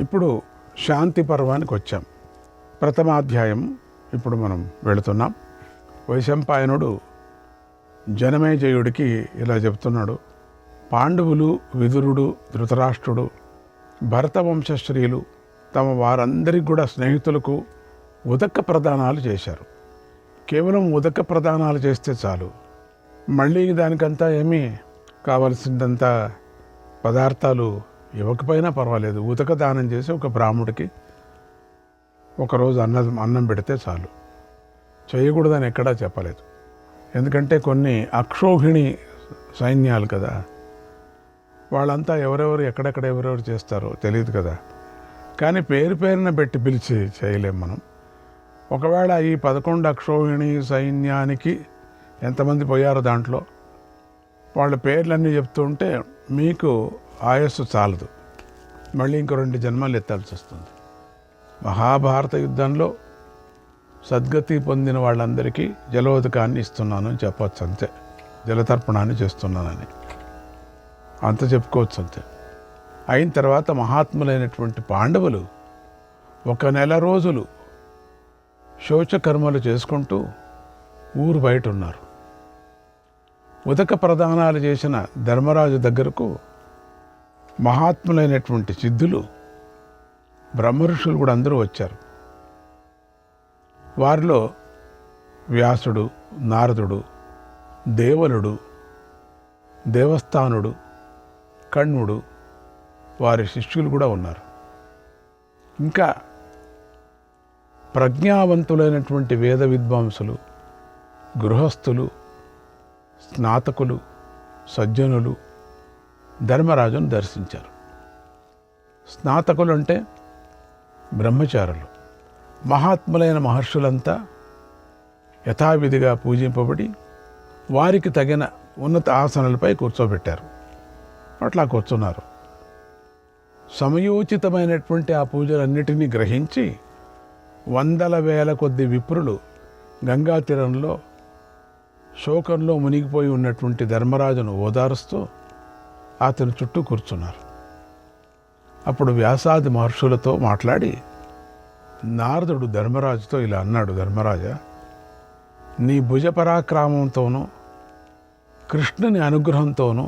ఇప్పుడు శాంతి పర్వానికి వచ్చాం. ప్రథమాధ్యాయం ఇప్పుడు మనం వెళుతున్నాం. వైశంపాయనుడు జనమేజయుడికి ఇలా చెప్తున్నాడు. పాండవులు, విదురుడు, ధృతరాష్ట్రుడు, భరతవంశశ్రీలు తమ వారందరికీ కూడా స్నేహితులకు ఉదక ప్రదానాలు చేశారు. కేవలం ఉదక ప్రదానాలు చేస్తే చాలు, మళ్ళీ దానికంతా ఏమీ కావలసిందంతా పదార్థాలు ఇవ్వకపోయినా పర్వాలేదు. ఉదక దానం చేసి ఒక బ్రాహ్మడికి ఒకరోజు అన్నం పెడితే చాలు. చేయకూడదని ఎక్కడా చెప్పలేదు. ఎందుకంటే కొన్ని అక్షోహిణి సైన్యాలు కదా, వాళ్ళంతా ఎవరెవరు ఎక్కడెక్కడ ఎవరెవరు చేస్తారో తెలియదు కదా. కానీ పేరున పెట్టి పిలిచి చేయలేం మనం. ఒకవేళ ఈ 11 అక్షోహిణి సైన్యానికి ఎంతమంది పోయారో దాంట్లో వాళ్ళ పేర్లన్నీ చెప్తుంటే మీకు ఆయస్సు చాలదు, మళ్ళీ ఇంకో 2 జన్మలు ఎత్తాల్సి వస్తుంది. మహాభారత యుద్ధంలో సద్గతి పొందిన వాళ్ళందరికీ జలోదకాన్ని ఇస్తున్నాను అని చెప్పవచ్చు అంతే. జలతర్పణాన్ని చేస్తున్నానని అంత చెప్పుకోవచ్చు అంతే. అయిన తర్వాత మహాత్ములైనటువంటి పాండవులు 1 నెల రోజులు శౌచకర్మలు చేసుకుంటూ ఊరు బయట ఉన్నారు. ఉదక ప్రదానాలు చేసిన ధర్మరాజు దగ్గరకు మహాత్ములైనటువంటి సిద్ధులు, బ్రహ్మఋషులు కూడా అందరూ వచ్చారు. వారిలో వ్యాసుడు, నారదుడు, దేవలుడు, దేవస్థానుడు, కణ్వుడు, వారి శిష్యులు కూడా ఉన్నారు. ఇంకా ప్రజ్ఞావంతులైనటువంటి వేద విద్వాంసులు, గృహస్థులు, స్నాతకులు, సజ్జనులు ధర్మరాజును దర్శించారు. స్నాతకులు అంటే బ్రహ్మచారులు. మహాత్ములైన మహర్షులంతా యథావిధిగా పూజింపబడి వారికి తగిన ఉన్నత ఆసనాలపై కూర్చోబెట్టారు. అట్లా కూర్చున్నారు. సమయోచితమైనటువంటి ఆ పూజలన్నిటినీ గ్రహించి 100,000 కొద్ది విప్రులు గంగా తీరంలో శోకంలో మునిగిపోయి ఉన్నటువంటి ధర్మరాజును ఓదారుస్తూ అతని చుట్టూ కూర్చున్నారు. అప్పుడు వ్యాసాది మహర్షులతో మాట్లాడి నారదుడు ధర్మరాజుతో ఇలా అన్నాడు. ధర్మరాజా, నీ భుజపరాక్రమంతోనూ కృష్ణుని అనుగ్రహంతోనూ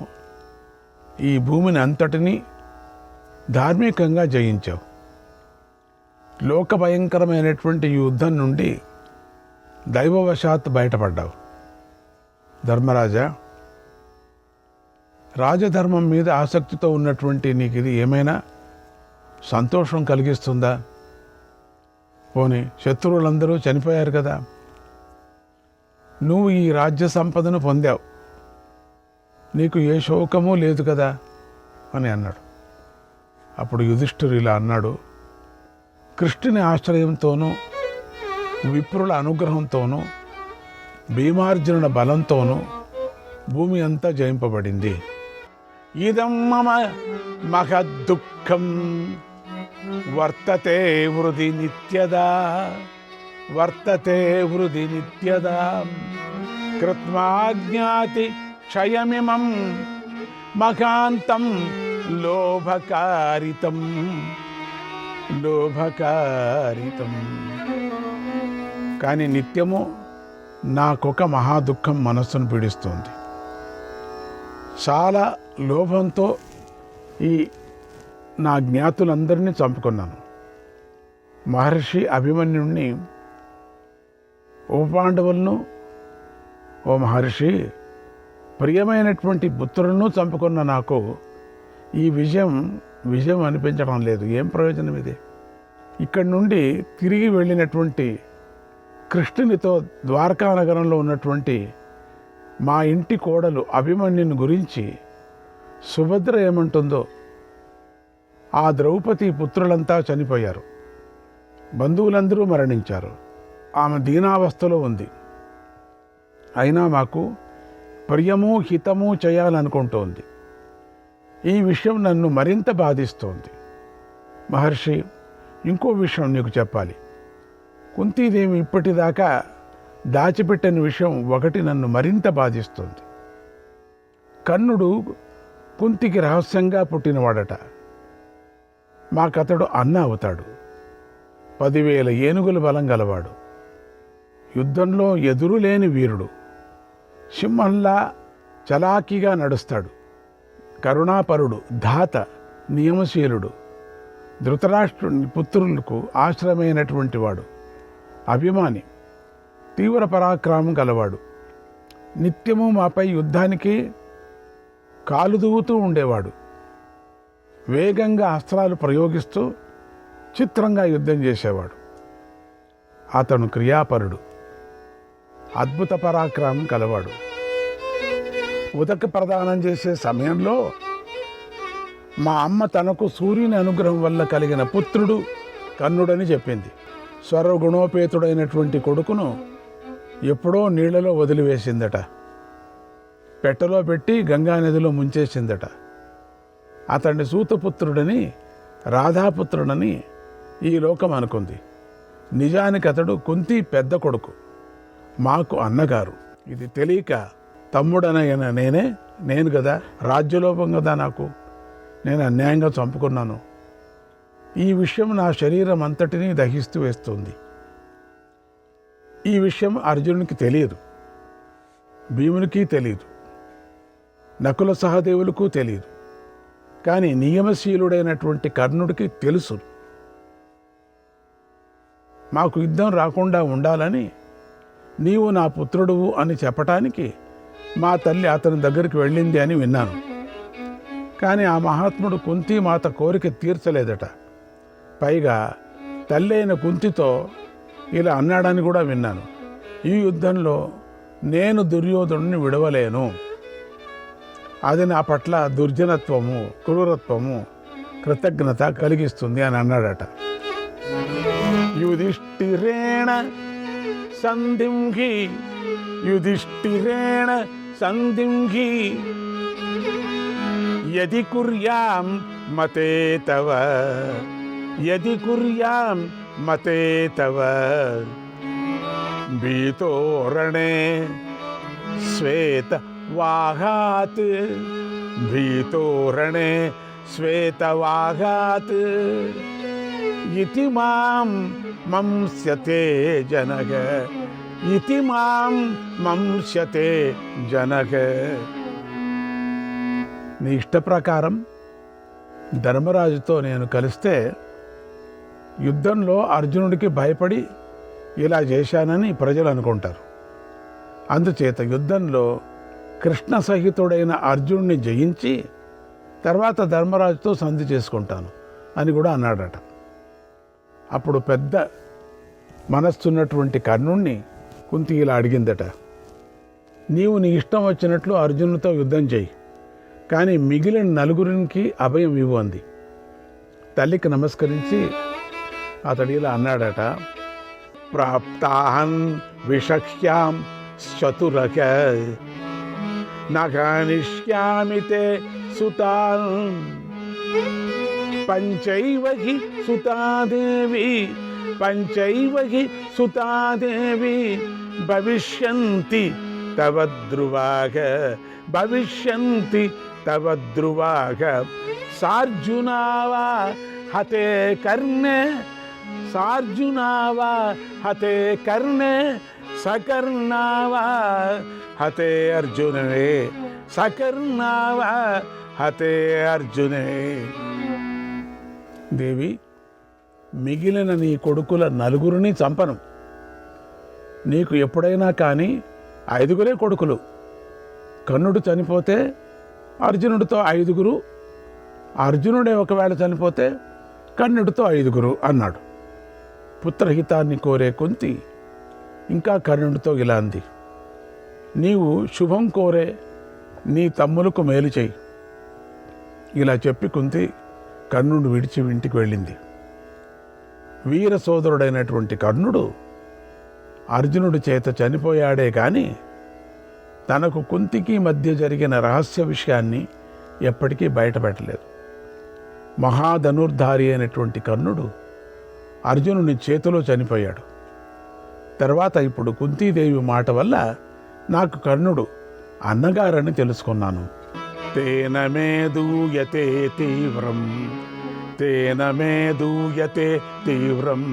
ఈ భూమిని అంతటినీ ధార్మికంగా జయించావు. లోక భయంకరమైనటువంటి యుద్ధం నుండి దైవవశాత్తు బయటపడ్డావు. ధర్మరాజా, రాజధర్మం మీద ఆసక్తితో ఉన్నటువంటి నీకు ఇది ఏమైనా సంతోషం కలిగిస్తుందా? పోనీ శత్రువులందరూ చనిపోయారు కదా, నువ్వు ఈ రాజ్య సంపదను పొందావు, నీకు ఏ శోకము లేదు కదా అని అన్నాడు. అప్పుడు యుధిష్ఠిరుడు ఇలా అన్నాడు, కృష్ణుని ఆశ్రయంతోనూ విప్రుల అనుగ్రహంతోనూ భీమార్జునుల బలంతోనూ భూమి అంతా జయింపబడింది. ఇదం మమ మహద్దుఃఖం వర్తతే వృధి నిత్యదా, వర్తతే వృధి నిత్యదా, కృత్వాజ్ఞాతి క్షయమిమం మకాంతం లోభకారితం, లోభకారితం. కానీ నిత్యము నాకొక మహాదుఃఖం మనస్సును పీడిస్తుంది. చాలా లోభంతో ఈ నా జ్ఞాతులందరినీ చంపుకున్నాను. మహర్షి అభిమన్యుణ్ణి, ఓ పాండవులను, ఓ మహర్షి, ప్రియమైనటువంటి పుత్రులను చంపుకున్న నాకు ఈ విజయం అనిపించడం లేదు. ఏం ప్రయోజనం ఇది? ఇక్కడి నుండి తిరిగి వెళ్ళినటువంటి కృష్ణునితో ద్వారకా నగరంలో ఉన్నటువంటి మా ఇంటి కోడలు అభిమన్యుని గురించి సుభద్ర ఏమంటుందో, ఆ ద్రౌపది పుత్రులంతా చనిపోయారు, బంధువులందరూ మరణించారు, ఆమె దీనావస్థలో ఉంది, అయినా మాకు ప్రియము హితము చేయాలనుకుంటోంది. ఈ విషయం నన్ను మరింత బాధిస్తోంది. మహర్షి, ఇంకో విషయం నీకు చెప్పాలి. కుంతీదేవి ఇప్పటిదాకా దాచిపెట్టిన విషయం ఒకటి నన్ను మరింత బాధిస్తుంది. కర్ణుడు కుంతికి రహస్యంగా పుట్టినవాడట. మాకతడు అన్న అవుతాడు. 10,000 ఏనుగుల బలం గలవాడు, యుద్ధంలో ఎదురులేని వీరుడు, సింహంలా చలాకీగా నడుస్తాడు, కరుణాపరుడు, ధాత, నియమశీలుడు, ధృతరాష్ట్రుని పుత్రులకు ఆశ్రమైనటువంటి వాడు, అభిమాని, తీవ్ర పరాక్రమం గలవాడు, నిత్యము మాపై యుద్ధానికి కాలుదూవుతూ ఉండేవాడు, వేగంగా అస్త్రాలు ప్రయోగిస్తూ చిత్రంగా యుద్ధం చేసేవాడు. అతను క్రియాపరుడు, అద్భుత పరాక్రమం కలవాడు. ఉదక ప్రదానం చేసే సమయంలో మా అమ్మ తనకు సూర్యుని అనుగ్రహం వల్ల కలిగిన పుత్రుడు కర్ణుడని చెప్పింది. స్వరగుణోపేతుడైనటువంటి కొడుకును ఎప్పుడో నీళ్లలో వదిలివేసిందట, పెట్టెలో పెట్టి గంగానదిలో ముంచేసిందట. అతన్ని సూతపుత్రుడని, రాధాపుత్రుడని ఈ లోకం అనుకుంది. నిజానికి అతడు కుంతి పెద్ద కొడుకు, మాకు అన్నగారు. ఇది తెలియక తమ్ముడనైన నేను కదా, రాజ్యలోపం కదా నాకు, నేను అన్యాయంగా చంపుకున్నాను. ఈ విషయం నా శరీరం అంతటినీ దహిస్తూ వేస్తుంది. ఈ విషయం అర్జునునికి తెలియదు, భీమునికి తెలియదు, నకుల సహదేవులకు తెలియదు. కానీ నియమశీలుడైనటువంటి కర్ణుడికి తెలుసు. మాకు యుద్ధం రాకుండా ఉండాలని నీవు నా పుత్రుడువు అని చెప్పటానికి మా తల్లి అతని దగ్గరికి వెళ్ళింది అని విన్నాను. కానీ ఆ మహాత్ముడు కుంతి మాత కోరిక తీర్చలేదట. పైగా తల్లి అయిన కుంతితో ఇలా అన్నాడని కూడా విన్నాను, ఈ యుద్ధంలో నేను దుర్యోధనుని విడవలేను, అది నా పట్ల దుర్జనత్వము, క్రూరత్వము, కృతజ్ఞత కలిగిస్తుంది అని అన్నాడట. యుధిష్ఠిరేణ సంధింహి, యుధిష్ఠిరేణ సంధింహి, యది కుర్యాం మతే తవ, యది కుర్యాం మతే తవ, భీతోరణే శ్వేత వాహాత్, భీతోరణే శ్వేతవాహాత్, ఇతి మాం మంస్యతే జనక, ఇతి మాం మంస్యతే జనక. నీ ఇష్ట ప్రకారం ధర్మరాజుతో నేను కలిస్తే యుద్ధంలో అర్జునుడికి భయపడి ఇలా చేశానని ప్రజలు అనుకుంటారు. అందుచేత యుద్ధంలో కృష్ణ సహితుడైన అర్జునుడిని జయించి తర్వాత ధర్మరాజుతో సంధి చేసుకుంటాను అని కూడా అన్నాడట. అప్పుడు పెద్ద మనస్సున్నటువంటి కర్ణుణ్ణి కుంతి ఇలా అడిగిందట, నీవు నీ ఇష్టం వచ్చినట్లు అర్జునుడితో యుద్ధం చేయి, కానీ మిగిలిన నలుగురికి అభయం ఇవ్వు అంది. తల్లికి నమస్కరించి అతడు ఇలా అన్నాడట, ప్రాప్తాహన్ విషక్ష్యాం చతురక నఘనిష్యామి తే సుతాన్ పంచైవ హి సుతాదేవి పంచైవ హి సుతాదేవి భవిష్యంతి తవ ధ్రువాగ భవిష్యంతి తవ ధ్రువాగ సార్జునావా హతే కర్ణే సార్జునావా హతే కర్ణే సకర్ణావా హతే అర్జునే సకర్ణావా హతే అర్జునే. దేవి, మిగిలిన నీ కొడుకుల నలుగురిని చంపను. నీకు ఎప్పుడైనా కానీ 5 కొడుకులు. కర్ణుడు చనిపోతే అర్జునుడితో 5, అర్జునుడే ఒకవేళ చనిపోతే కర్ణుడితో 5 అన్నాడు. పుత్రహితాన్ని కోరే కుంతి ఇంకా కర్ణుడితో ఇలా అంది, నీవు శుభం కోరే నీ తమ్ములకు మేలు చేయి. ఇలా చెప్పి కుంతి కర్ణుడు విడిచి ఇంటికి వెళ్ళింది. వీర సోదరుడైనటువంటి కర్ణుడు అర్జునుడి చేత చనిపోయాడే కానీ తనకు కుంతికి మధ్య జరిగిన రహస్య విషయాన్ని ఎప్పటికీ బయటపెట్టలేదు. మహాధనుర్ధారి అయినటువంటి కర్ణుడు అర్జునుని చేతిలో చనిపోయాడు. తర్వాత ఇప్పుడు కుంతీదేవి మాట వల్ల నాకు కర్ణుడు అన్నగారని తెలుసుకున్నాను. తేన మే దూయతే తీవ్రం తేన మే దూయతే తీవ్రం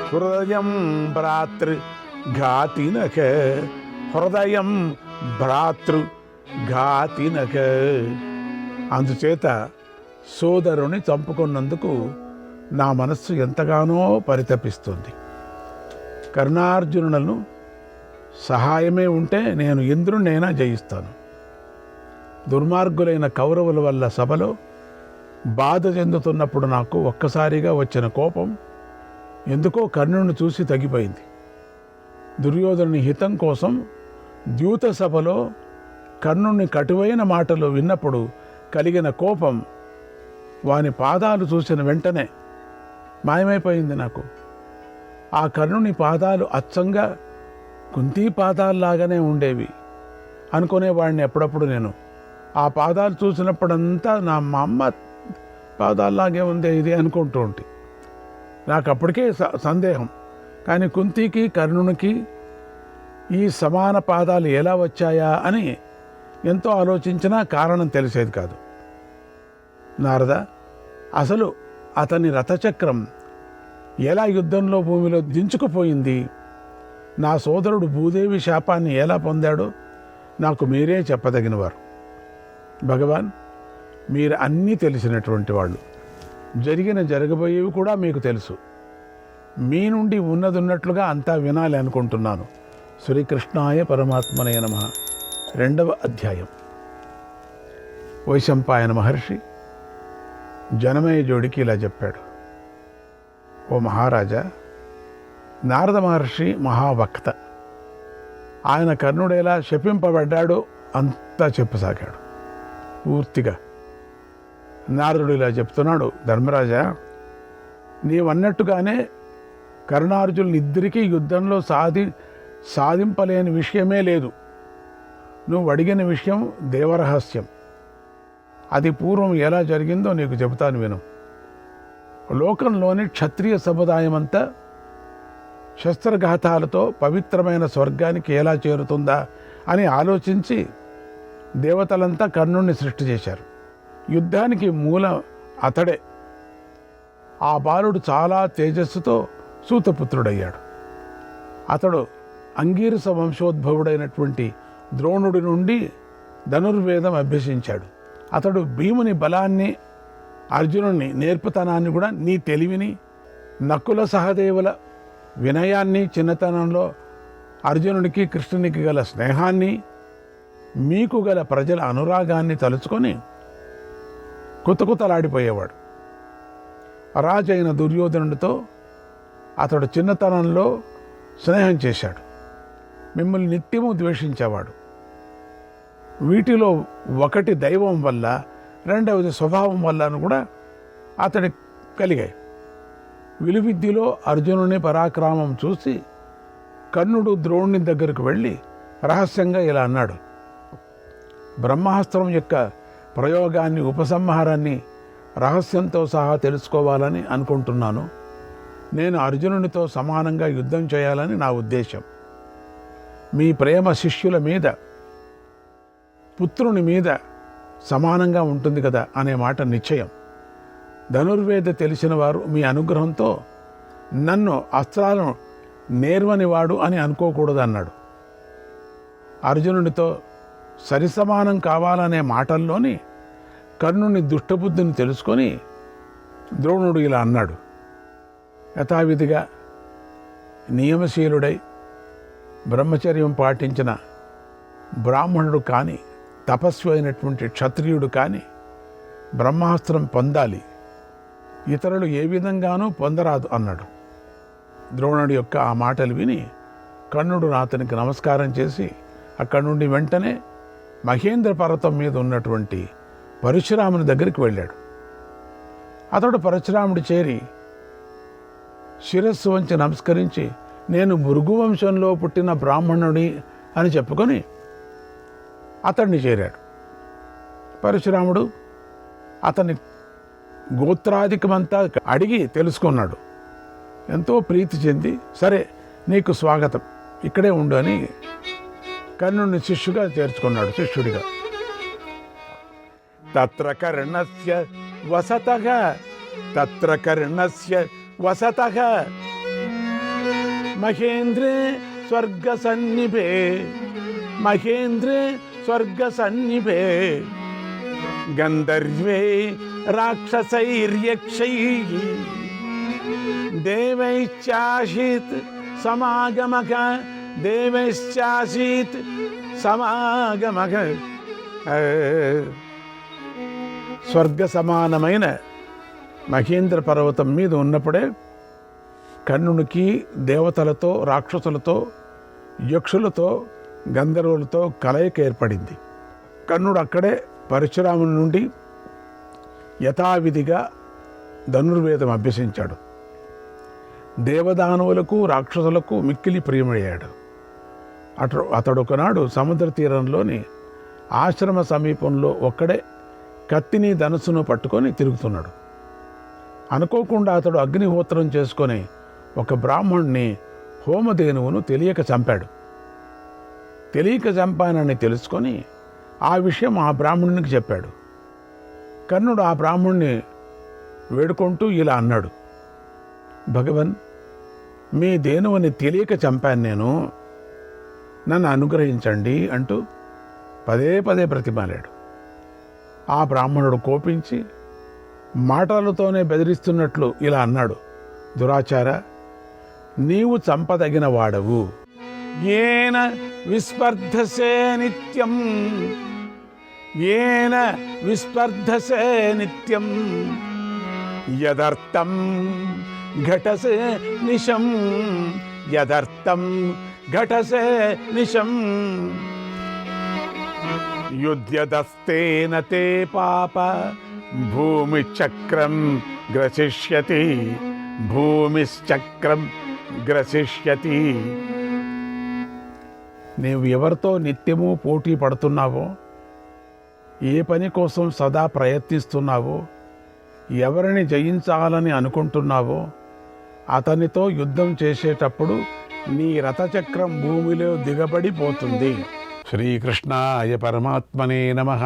హృదయం భ్రాతృ ఘాతినక హృదయం భ్రాతృ ఘాతినక. అందుచేత సోదరుని చంపుకున్నందుకు నా మనస్సు ఎంతగానో పరితపిస్తుంది. కర్ణార్జునులను సహాయమే ఉంటే నేను ఇంద్రుణ్ణైనా జయిస్తాను. దుర్మార్గులైన కౌరవుల వల్ల సభలో బాధ చెందుతున్నప్పుడు నాకు ఒక్కసారిగా వచ్చిన కోపం ఎందుకో కర్ణుని చూసి తగ్గిపోయింది. దుర్యోధనుని హితం కోసం ద్యూత సభలో కర్ణుని కటువైన మాటలు విన్నప్పుడు కలిగిన కోపం వాని పాదాలు చూసిన వెంటనే మాయమైపోయింది నాకు. ఆ కర్ణుని పాదాలు అచ్చంగా కుంతీ పాదాల్లాగానే ఉండేవి అనుకునేవాడిని ఎప్పుడప్పుడు నేను. ఆ పాదాలు చూసినప్పుడంతా మా అమ్మ పాదాల్లాగే ఉందే ఇది అనుకుంటూ ఉంటే నాకు అప్పటికే సందేహం. కానీ కుంతికి కర్ణునికి ఈ సమాన పాదాలు ఎలా వచ్చాయా అని ఎంతో ఆలోచించినా కారణం తెలిసేది కాదు. నారద, అసలు అతని రథచక్రం ఎలా యుద్ధంలో భూమిలో దించుకుపోయింది, నా సోదరుడు భూదేవి శాపాన్ని ఎలా పొందాడో నాకు మీరే చెప్పదగినవారు. భగవాన్, మీరు అన్నీ తెలిసినటువంటి వాళ్ళు, జరగబోయేవి కూడా మీకు తెలుసు. మీ నుండి ఉన్నట్లుగా అంతా వినాలి అనుకుంటున్నాను. శ్రీకృష్ణాయ పరమాత్మనే నమః. 2వ అధ్యాయం. వైశంపాయన మహర్షి జనమేజయుడికి ఇలా చెప్పాడు, ఓ మహారాజా, నారద మహర్షి మహావక్త. ఆయన కర్ణుడు ఎలా శపింపబడ్డాడో అంతా చెప్పసాగాడు పూర్తిగా. నారదుడు ఇలా చెప్తున్నాడు, ధర్మరాజా, నీవన్నట్టుగానే కర్ణార్జునులిద్దరికీ యుద్ధంలో సాధింపలేని విషయమే లేదు. నువ్వు అడిగిన విషయం దేవరహస్యం. అది పూర్వం ఎలా జరిగిందో నీకు చెబుతాను విను. లోకంలోని క్షత్రియ సముదాయం అంతా శస్త్రఘాతాలతో పవిత్రమైన స్వర్గానికి ఎలా చేరుతుందా అని ఆలోచించి దేవతలంతా కర్ణుణ్ణి సృష్టి చేశారు. యుద్ధానికి మూలం అతడే. ఆ బాలుడు చాలా తేజస్సుతో సూతపుత్రుడయ్యాడు. అతడు అంగీరస వంశోద్భవుడైనటువంటి ద్రోణుడి నుండి ధనుర్వేదం అభ్యసించాడు. అతడు భీముని బలాన్ని, అర్జునుని నేర్పుతనాన్ని కూడా, నీ తెలివిని, నకుల సహదేవుల వినయాన్ని, చిన్నతనంలో అర్జునుడికి కృష్ణునికి గల స్నేహాన్ని, మీకు గల ప్రజల అనురాగాన్ని తలుచుకొని కుతకుతలాడిపోయేవాడు. రాజైన దుర్యోధనుడితో అతడు చిన్నతనంలో స్నేహం చేశాడు. మిమ్మల్ని నిత్యము ద్వేషించేవాడు. వీటిలో ఒకటి దైవం వల్ల, రెండవది స్వభావం వల్ల అని కూడా అతడి కలిగాయి. విలువిద్యలో అర్జునుని పరాక్రమం చూసి కర్ణుడు ద్రోణుని దగ్గరకు వెళ్ళి రహస్యంగా ఇలా అన్నాడు: బ్రహ్మాస్త్రం యొక్క ప్రయోగాన్ని, ఉపసంహారాన్ని రహస్యంతో సహా తెలుసుకోవాలని అనుకుంటున్నాను. నేను అర్జునునితో సమానంగా యుద్ధం చేయాలని నా ఉద్దేశం. మీ ప్రేమ శిష్యుల మీద, పుత్రుని మీద సమానంగా ఉంటుంది కదా అనే మాట నిశ్చయం. ధనుర్వేద తెలిసిన వారు మీ అనుగ్రహంతో నన్ను అస్త్రాలను నేర్వనివాడు అని అనుకోకూడదు అన్నాడు. అర్జునుడితో సరిసమానం కావాలనే మాటల్లోని కర్ణుని దుష్టబుద్ధిని తెలుసుకొని ద్రోణుడు ఇలా అన్నాడు: యథావిధిగా నియమశీలుడై బ్రహ్మచర్యం పాటించిన బ్రాహ్మణుడు కానీ, తపస్వి అయినటువంటి క్షత్రియుడు కానీ బ్రహ్మాస్త్రం పొందాలి, ఇతరులు ఏ విధంగానూ పొందరాదు అన్నాడు. ద్రోణుడి యొక్క ఆ మాటలు విని కర్ణుడు అతనికి నమస్కారం చేసి అక్కడి నుండి వెంటనే మహేంద్ర పర్వతం మీద ఉన్నటువంటి పరశురాముని దగ్గరికి వెళ్ళాడు. అతడు పరశురాముడి చేరి శిరస్సు వంచి నమస్కరించి, నేను భృగు వంశంలో పుట్టిన బ్రాహ్మణుడి అని చెప్పుకొని అతన్ని చేరాడు. పరశురాముడు అతని గోత్రాధికమంతా అడిగి తెలుసుకున్నాడు. ఎంతో ప్రీతి చెంది, సరే నీకు స్వాగతం, ఇక్కడే ఉండు అని కర్ణుని శిష్యుగా చేర్చుకున్నాడు, శిష్యుడిగా. తత్ర కర్ణస్య వసతః, తత్ర కర్ణస్య వసతః మహేంద్రే స్వర్గ సన్నిభే, మహేంద్రే స్వర్గ సన్నిభే గంధర్వే రాక్షసైర్యక్షైః దేవైశ్చాసీత్ సమాగమః, దేవైశ్చాసీత్ సమాగమః. స్వర్గ సమానమైన మహేంద్ర పర్వతం మీద ఉన్నప్పుడే కర్ణునికి దేవతలతో, రాక్షసులతో, యక్షులతో, గంధర్వులతో కలయిక ఏర్పడింది. కర్ణుడు అక్కడే పరశురాముని నుండి యథావిధిగా ధనుర్వేదం అభ్యసించాడు. దేవదానవులకు, రాక్షసులకు మిక్కిలి ప్రియమయ్యాడు. అతడు ఒకనాడు సముద్ర తీరంలోని ఆశ్రమ సమీపంలో ఒక్కడే కత్తిని, ధనుసును పట్టుకొని తిరుగుతున్నాడు. అనుకోకుండా అతడు అగ్నిహోత్రం చేసుకొని ఒక బ్రాహ్మణుని, హోమధేనువును తెలియక చంపాడు. తెలియక చంపానని తెలుసుకొని ఆ విషయం ఆ బ్రాహ్మణునికి చెప్పాడు. కర్ణుడు ఆ బ్రాహ్మణుని వేడుకుంటూ ఇలా అన్నాడు: భగవన్, మీ ధేనువుని తెలియక చంపాను నేను, నన్ను అనుగ్రహించండి అంటూ పదే పదే బ్రతిమాలాడు. ఆ బ్రాహ్మణుడు కోపించి మాటలతోనే బెదిరిస్తున్నట్లు ఇలా అన్నాడు: దురాచార, నీవు చంపదగిన వాడవు. ఏన విస్పర్ధసే నిత్యం, ఏన విస్పర్ధసే నిత్యం యదర్థం ఘటసే నిశం, యదర్థం ఘటసే నిశం యుధ్యదస్తేన తే పాప భూమిచక్రం గ్రసిష్యతి, భూమిశ్చక్రం గ్రసిష్యతి. నీవు ఎవరితో నిత్యము పోటీ పడుతున్నావో, ఏ పని కోసం సదా ప్రయత్నిస్తున్నావో, ఎవరిని జయించాలని అనుకుంటున్నావో అతనితో యుద్ధం చేసేటప్పుడు నీ రథచక్రం భూమిలో దిగబడిపోతుంది. శ్రీకృష్ణాయ పరమాత్మనే నమః.